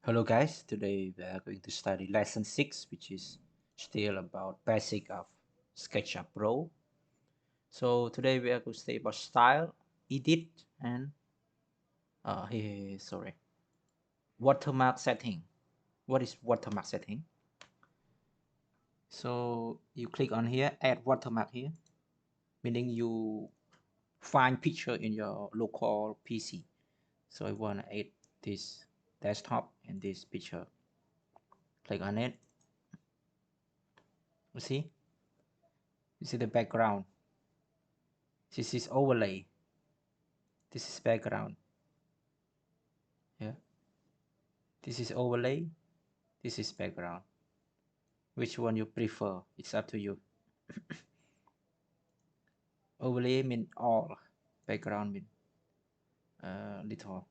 Hello guys, today we are going to study lesson 6, which is still about basic of SketchUp Pro. So today we are going to study about style, edit, and sorry, watermark setting. What is watermark setting? So you click on here, add watermark here, meaning you find picture in your local PC. So I want to add this desktop and this picture. Click on it. You see the background. This is overlay. This is background. Yeah, this is overlay. This is background. Which one you prefer? It's up to you. Overlay mean all. Background mean little.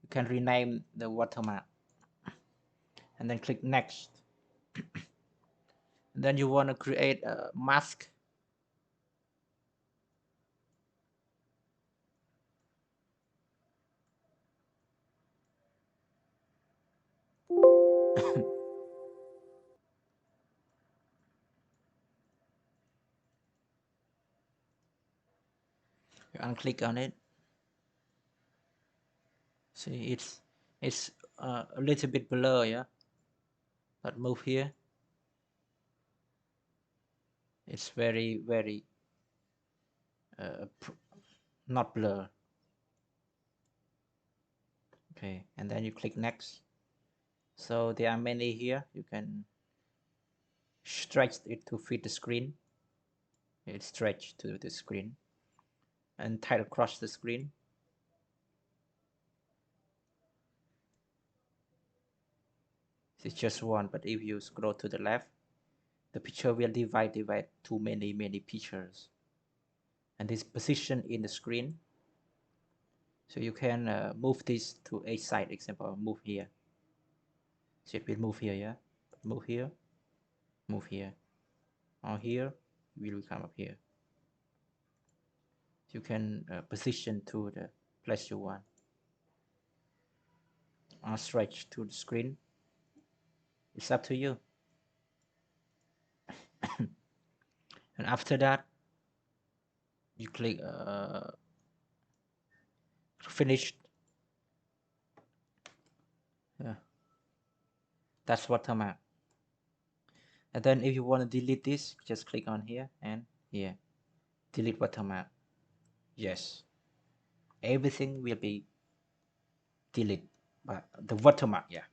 You can rename the watermark and then click next. And then you want to create a mask. You unclick on it. See, it's a little bit blur, yeah. But move here. It's very not blur. Okay, and then you click next. So there are many here. You can stretch it to fit the screen. It stretch to the screen and tight across the screen. It's just one, but if you scroll to the left, the picture will divide to many pictures, and this position in the screen. So you can move this to a side. Example, move here. So it will move here, yeah. Move here, move here, or here will come up here. You can position to the place you want, or stretch to the screen. It's up to you. And after that, you click finished. Yeah, that's watermark. And then if you want to delete this, just click on here and here, delete watermark. Yes, everything will be deleted, but the watermark, yeah.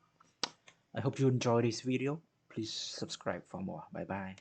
I hope you enjoy this video. Please subscribe for more. Bye bye.